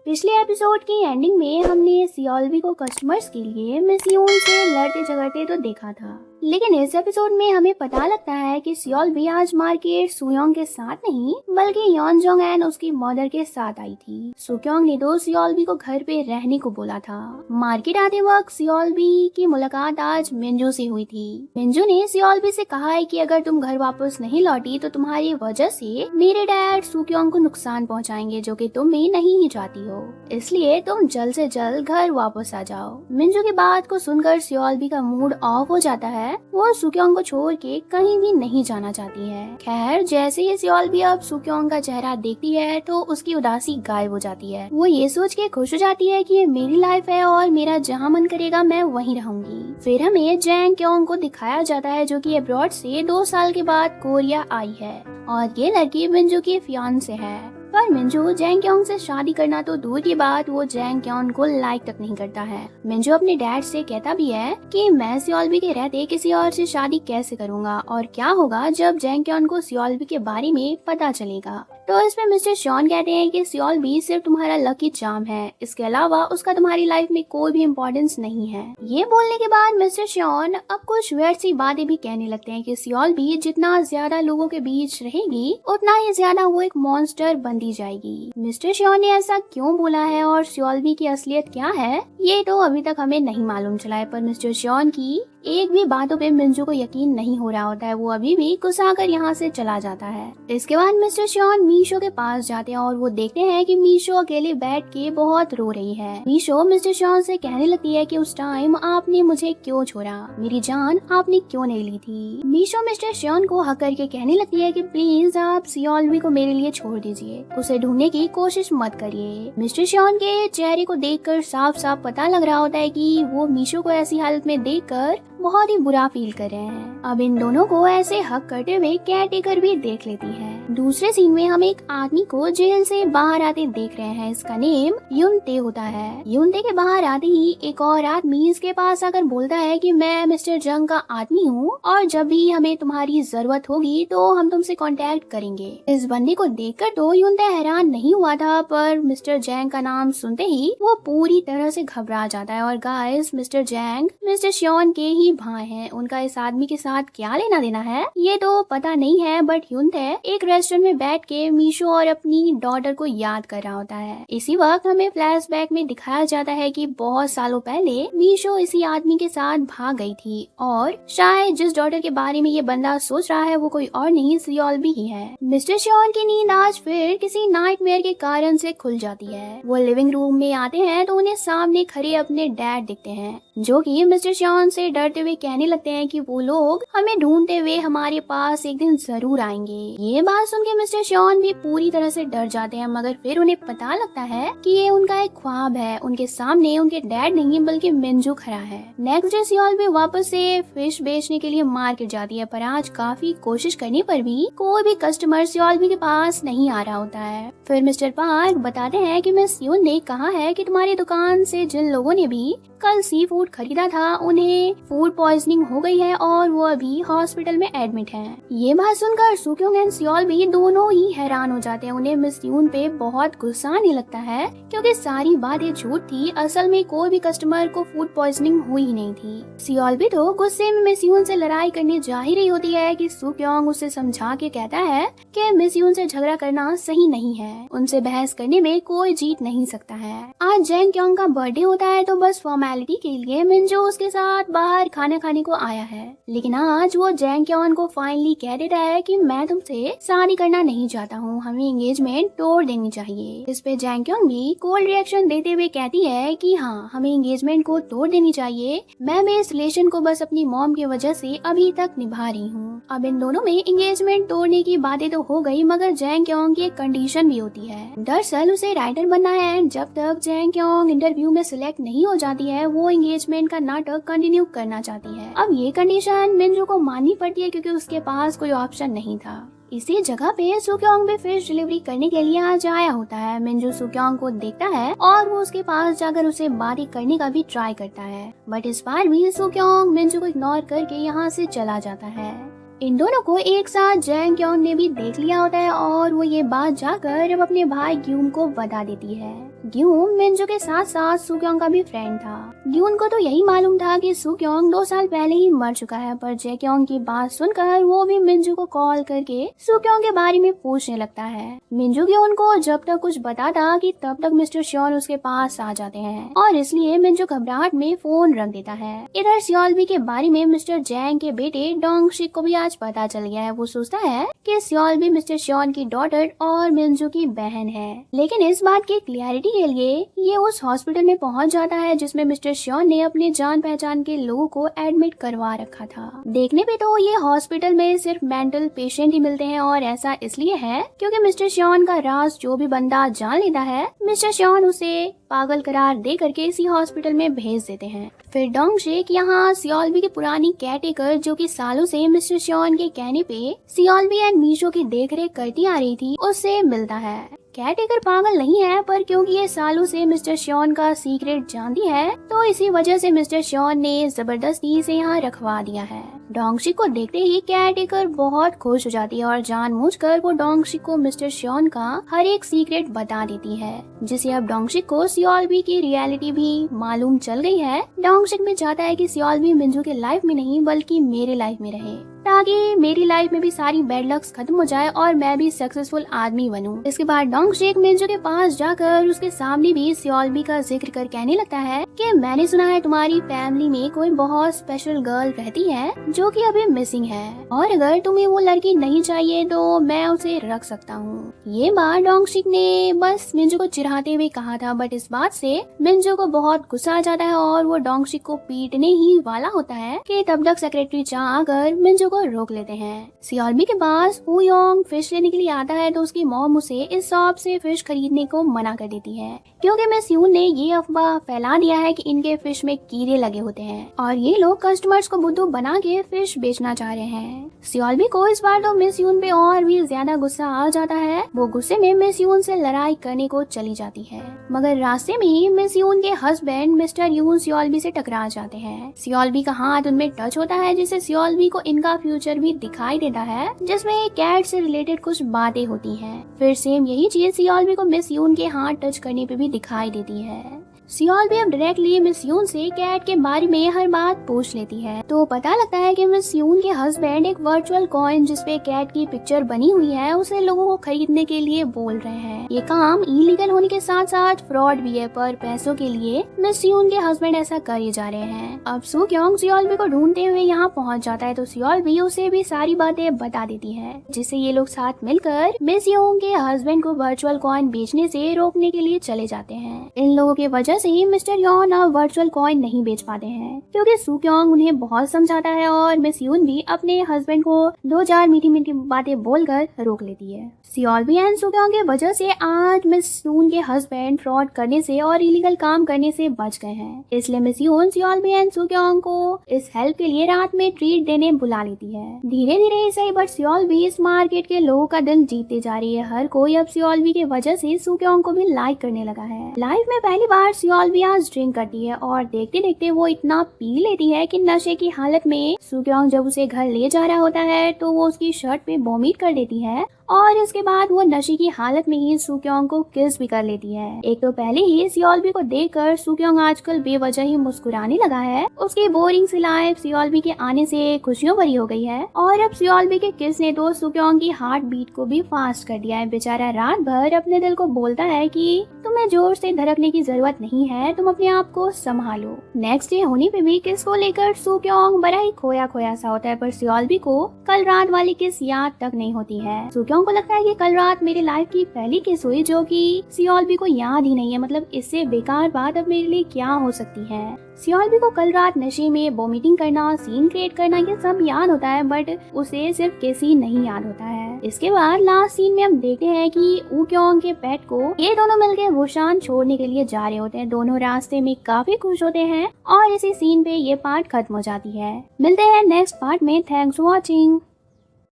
पिछले एपिसोड की एंडिंग में हमने सियोल्वी को कस्टमर्स के लिए मिस यून से लड़ते झगड़ते तो देखा था, लेकिन इस एपिसोड में हमें पता लगता है कि सियोल्वी आज मार्केट सुयोंग के साथ नहीं बल्कि योनजोंग एंड उसकी मदर के साथ आई थी। सुक्योंग ने तो सियोल्वी को घर पे रहने को बोला था। मार्केट आते वक्त सियोल्वी की मुलाकात आज मिंजू से हुई थी। मिंजू ने सियोल्वी से कहा है कि अगर तुम घर वापस नहीं लौटी तो तुम्हारी वजह से मेरे डैड सुक्योंग को नुकसान पहुंचाएंगे, जो कि तुम भी नहीं ही चाहती हो, इसलिए तुम जल्द से जल्द घर वापस आ जाओ। मिंजू की बात को सुनकर सियोल्वी का मूड ऑफ हो जाता है। वो सुक्योंग को छोड़ के कहीं भी नहीं जाना चाहती है। खैर, जैसे ही सियोल्वी अब सुक्योंग का चेहरा देखती है तो उसकी उदासी गायब हो जाती है। वो ये सोच के खुश हो जाती है कि ये मेरी लाइफ है और मेरा जहाँ मन करेगा मैं वहीं रहूंगी। फिर हमें जैंग क्योंग को दिखाया जाता है, जो कि अब्रॉड से 2 साल के बाद कोरिया आई है और ये लड़की मिंजू की फियांसे है। पर मिंजू जैंग क्योंग से शादी करना तो दूर की बात, वो जैंग क्योंग को लाइक तक नहीं करता है। मिंजू अपने डैड से कहता भी है कि मैं सियोल्वी के रहते किसी और से शादी कैसे करूंगा और क्या होगा जब जैंग क्योंग को सियोल्वी के बारे में पता चलेगा। तो इसमें मिस्टर शॉन कहते हैं कि सियोल्वी सिर्फ तुम्हारा लकी चार्म है, इसके अलावा उसका तुम्हारी लाइफ में कोई भी इम्पोर्टेंस नहीं है। ये बोलने के बाद मिस्टर शॉन अब कुछ वेयर सी बातें भी कहने लगते हैं कि सियोल्वी जितना ज्यादा लोगों के बीच रहेगी उतना ही ज्यादा वो एक मॉन्स्टर बनती जाएगी। मिस्टर शॉन ने ऐसा क्यों बोला है और सियोल्वी की असलियत क्या है ये तो अभी तक हमें नहीं मालूम चला है, पर मिस्टर शॉन की एक भी बातों पे मिंजू को यकीन नहीं हो रहा होता है। वो अभी भी गुस्सा कर यहाँ से चला जाता है। इसके बाद मिस्टर शॉन मीशो के पास जाते हैं और वो देखते हैं कि मीशो अकेले बैठ के बहुत रो रही है। मीशो मिस्टर शॉन से कहने लगती है कि उस टाइम आपने मुझे क्यों छोड़ा, मेरी जान आपने क्यों नहीं ली थी। मीशो मिस्टर शॉन को हक करके कहने लगती है कि प्लीज आप सियोल्वी को मेरे लिए छोड़ दीजिए, उसे ढूंढने की कोशिश मत करिए। मिस्टर शॉन के चेहरे को देखकर साफ साफ पता लग रहा होता है कि वो मीशो को ऐसी हालत में देखकर बहुत ही बुरा फील कर रहे हैं। अब इन दोनों को ऐसे हक करते हुए केयरटेकर भी देख लेती है। दूसरे सीन में हम एक आदमी को जेल से बाहर आते देख रहे हैं। इसका नेम युनते होता है। युनते के बाहर आते ही एक और आदमी इसके पास आकर बोलता है कि मैं मिस्टर जंग का आदमी हूँ और जब भी हमें तुम्हारी जरूरत होगी तो हम तुमसे कांटेक्ट करेंगे। इस बंदे को देखकर तो युनते हैरान नहीं हुआ था, पर मिस्टर जैंग का नाम सुनते ही वो पूरी तरह से घबरा जाता है। और गाइस, मिस्टर जैंग मिस्टर शॉन के ही भाई हैं। उनका इस आदमी के साथ क्या लेना देना है ये तो पता नहीं है, बट युनते एक रेस्टोरेंट में बैठ के मीशो और अपनी डॉटर को याद कर रहा होता है। इसी वक्त हमें फ्लैशबैक में दिखाया जाता है कि बहुत सालों पहले मीशो इसी आदमी के साथ भाग गई थी और शायद जिस डॉटर के बारे में ये बंदा सोच रहा है वो कोई और नहीं सियोल्वी ही है। मिस्टर शॉन की नींद आज फिर किसी नाइटमेयर के कारण से खुल जाती है। वो लिविंग रूम में आते हैं तो उन्हें सामने खड़े अपने डैड दिखते हैं, जो कि मिस्टर शॉन से डरते हुए कहने लगते हैं कि वो लोग हमें ढूंढते हुए हमारे पास एक दिन जरूर आएंगे। ये बात सुन के मिस्टर शॉन भी पूरी तरह से डर जाते हैं, मगर फिर उन्हें पता लगता है कि ये उनका एक ख्वाब है। उनके सामने उनके डैड नहीं बल्कि मिंजू खड़ा है। नेक्स्ट डे सियोल्वी वापस से फिश बेचने के लिए मार्केट जाती है, पर आज काफी कोशिश करने पर भी कोई भी कस्टमर सियोल्वी के पास नहीं आ रहा होता है। फिर मिस्टर पार्क बताते हैं कि मिस यून ने कहा है कि तुम्हारी दुकान से जिन लोगों ने भी कल सी फूड खरीदा था उन्हें फूड पॉइजनिंग हो गई है और वो अभी हॉस्पिटल में एडमिट हैं। ये बात सुनकर सुक्योंग एंड सियोल्वी दोनों ही हैरान हो जाते हैं। उन्हें मिस यून पे बहुत गुस्सा आने लगता है क्योंकि सारी बातें झूठ थी। असल में कोई भी कस्टमर को फूड पॉइजनिंग हुई ही नहीं थी। सियोल्वी तो गुस्से में मिस यून से लड़ाई करने जा ही रही होती है कि सुक्योंग उसे समझा के कहता है कि मिस यून से झगड़ा करना सही नहीं है, उनसे बहस करने में कोई जीत नहीं सकता है। आज जैंग क्योंग का बर्थडे होता है तो बस फॉर्मेलिटी के लिए मिंजू उसके साथ बाहर खाना खाने को आया है, लेकिन आज वो जैंग क्योंग को फाइनली कह देता है कि मैं तुमसे शादी करना नहीं चाहता हूँ, हमें एंगेजमेंट तोड़ देनी चाहिए। इस पे जैंग क्योंग भी कोल्ड रिएक्शन देते हुए कहती है कि हाँ, हमें एंगेजमेंट को तोड़ देनी चाहिए। मैं इस रिलेशन को बस अपनी मॉम की वजह से अभी तक निभा रही हूँ। अब इन दोनों में एंगेजमेंट तोड़ने की बातें तो हो गई, मगर जैंग क्योंग की एक कंडीशन भी होती है। दरअसल उसे राइटर बनना है। जब तक जैंग क्योंग इंटरव्यू में सिलेक्ट नहीं हो जाती है वो एंगेजमेंट का नाटक कंटिन्यू करना चाहती है। अब ये कंडीशन मिंजू को माननी पड़ती है क्योंकि उसके पास कोई ऑप्शन नहीं था। इसी जगह पे सुक्योंग भी फिश डिलीवरी करने के लिए आज आया होता है। मिंजू सुक्योंग को देखता है और वो उसके पास जाकर उसे बातें करने का भी ट्राई करता है, बट इस बार भी सुक्योंग मिंजू को इग्नोर करके यहाँ से चला जाता है। इन दोनों को एक साथ जैंग क्योन ने भी देख लिया होता है और वो ये बात जाकर अब अपने भाई ग्यूम को बता देती है। ग्यूम मिंजू के साथ साथ सुक्योंग का भी फ्रेंड था। ग्यून को तो यही मालूम था कि सुक्योंग 2 साल पहले ही मर चुका है, पर जैक्योंग की बात सुनकर वो भी मिंजू को कॉल करके सुक्योंग के बारे में पूछने लगता है। मिंजू ग्यून को जब तक कुछ बताता कि तब तक मिस्टर श्योन उसके पास आ जाते हैं और इसलिए मिंजू घबराहट में फोन रख देता है। इधर सियोलबी के बारे में मिस्टर जैंग के बेटे डोंगशिक को भी आज पता चल गया है। वो सोचता है कि सियोलबी मिस्टर श्योन की डॉटर और मिंजू की बहन है, लेकिन इस बात की क्लियरिटी के लिए ये उस हॉस्पिटल में पहुंच जाता है जिसमें मिस्टर श्योन ने अपने जान पहचान के लोगों को एडमिट करवा रखा था। देखने पे तो ये हॉस्पिटल में सिर्फ मेंटल पेशेंट ही मिलते हैं और ऐसा इसलिए है क्योंकि मिस्टर श्योन का राज जो भी बंदा जान लेता है, मिस्टर श्योन उसे पागल करार दे करके इसी हॉस्पिटल में भेज देते हैं। फिर डोंगशिक यहाँ सियोलबी की पुरानी केयरटेकर जो कि सालों से मिस्टर श्योन के कहने पे सियोलबी एंड मीशो की देखरेख करती आ रही थी, उससे मिलता है। केयरटेकर पागल नहीं है, पर क्योंकि ये सालों से मिस्टर श्योन का सीक्रेट जानती है तो इसी वजह से मिस्टर श्योन ने जबरदस्ती इसे यहाँ रखवा दिया है। डोंगशिक को देखते ही केयरटेकर बहुत खुश हो जाती है और जानबूझकर वो डोंगशिक को मिस्टर श्योन का हर एक सीक्रेट बता देती है, जिसे अब डोंगशिक को सियोलबी की रियलिटी भी मालूम चल गई है। डोंगशिक में चाहता है कि सियोलबी मिंजू के लाइफ में नहीं बल्कि मेरे लाइफ में रहे, ताकि मेरी लाइफ में भी सारी बैड लक्स खत्म हो जाए और मैं भी सक्सेसफुल आदमी बनूं। इसके बाद डोंगशिक मिंजू के पास जाकर उसके सामने भी सियोलबी का जिक्र कर कहने लगता है कि मैंने सुना है तुम्हारी फैमिली में कोई बहुत स्पेशल गर्ल रहती है जो कि अभी मिसिंग है, और अगर तुम्हें वो लड़की नहीं चाहिए तो मैं उसे रख सकता हूँ। ये बात डोंगशिक ने बस मिंजू को चिढ़ाते हुए कहा था, बट इस बात से मिंजू को बहुत गुस्सा आ जाता है और वो डोंगशिक को पीटने ही वाला होता है कि तब तक सेक्रेटरी चा आकर मिंजू को रोक लेते हैं। सियोलबी के पास वूयोंग फिश लेने के लिए आता है तो उसकी मॉम उसे इस शॉप से फिश खरीदने को मना कर देती है क्योंकि मिस यून ने ये अफवाह फैला दिया है कि इनके फिश में कीड़े लगे होते हैं और ये लोग कस्टमर्स को बुद्धू बना के फिश बेचना चाह रहे हैं। सियोलबी को इस बार तो मिस यून पे और भी ज्यादा गुस्सा आ जाता है। वो गुस्से में मिस यून से लड़ाई करने को चली जाती है, मगर रास्ते में ही मिस यून के हस्बैंड मिस्टर यून सियोलबी से टकरा जाते हैं। सियोलबी का हाथ उनमें टच होता है जिससे सियोलबी को इनका फ्यूचर भी दिखाई देता है, जिसमें कैट से रिलेटेड कुछ बातें होती हैं। फिर सेम यही चीज सियोलबी को मिस यून के हाथ टच करने पे भी दिखाई देती है। सियोलबी अब डायरेक्टली मिस यून से कैट के बारे में हर बात पूछ लेती है तो पता लगता है कि मिस यून के हस्बैंड एक वर्चुअल कॉइन जिसपे कैट की पिक्चर बनी हुई है उसे लोगों को खरीदने के लिए बोल रहे हैं। ये काम इलीगल होने के साथ साथ फ्रॉड भी है, पर पैसों के लिए मिस यून के हस्बैंड ऐसा कर ही जा रहे हैं। अब सुक्योंग सियोलबी को ढूंढते हुए यहाँ पहुँच जाता है तो सियोलबी उसे भी सारी बातें बता देती है, जिससे ये लोग साथ मिलकर मिस यून के हस्बैंड को वर्चुअल कॉइन बेचने से रोकने के लिए चले जाते हैं। इन लोगों की वजह से ही मिस्टर यॉन अब वर्चुअल कॉइन नहीं बेच पाते हैं क्योंकि सुक्योंग उन्हें बहुत समझाता है और मिस यून भी अपने हस्बैंड को 2-4 मीठी मीठी बातें बोलकर रोक लेती है। सियोलबी एंड सुक्योंग की वजह से आज मिस यून के हस्बैंड फ्रॉड करने से और इलीगल काम करने से बच गए हैं, इसलिए मिस यून सियोलबी एंड सुक्योंग को इस हेल्प के लिए रात में ट्रीट देने बुला लेती है। धीरे धीरे ही सही, बट सियोलबी इस मार्केट के लोगों का दिल जीतते जा रही है। हर कोई अब सियोलबी की वजह से सुक्योंग को भी लाइक करने लगा है। लाइफ में पहली बार सियोलबी आज ड्रिंक करती है और देखते देखते वो इतना पी लेती है कि नशे की हालत में सुक्योंग जब उसे घर ले जा रहा होता है तो वो उसकी शर्ट पे वॉमिट कर देती है और इसके बाद वो नशे की हालत में ही सुक्योंग को किस भी कर लेती है। एक तो पहले ही सियोलबी को देखकर सुक्योंग आजकल बेवजह ही मुस्कुराने लगा है। उसकी बोरिंग सी लाइफ सियोलबी के आने से खुशियों भरी हो गई है और अब सियोलबी के किस ने तो सुक्योंग की हार्ट बीट को भी फास्ट कर दिया है। बेचारा रात भर अपने दिल को बोलता है कि तुम्हें जोर से धड़कने की जरूरत नहीं है, तुम अपने आप को संभालो। नेक्स्ट डे होने पे भी किस को लेकर सुक्योंग बड़ा ही खोया खोया सा होता है, पर सियोलबी को कल रात वाली किस याद तक नहीं होती है। सुक्योंग को लगता है कि कल रात मेरी लाइफ की पहली किस हुई जो कि सियोलबी को याद ही नहीं है, मतलब इससे बेकार बात अब मेरे लिए क्या हो सकती है। सियोलबी को कल रात नशे में वॉमिटिंग करना, सीन क्रिएट करना ये सब याद होता है, बट उसे सिर्फ किस ही नहीं याद होता है। इसके बाद लास्ट सीन में हम देखते हैं कि वूक्योंग के पेट को ये दोनों मिलकर वुशान छोड़ने के लिए जा रहे होते हैं। दोनों रास्ते में काफी खुश होते हैं और इसी सीन पे ये पार्ट खत्म हो जाती है। मिलते हैं नेक्स्ट पार्ट में। Thanks for watching.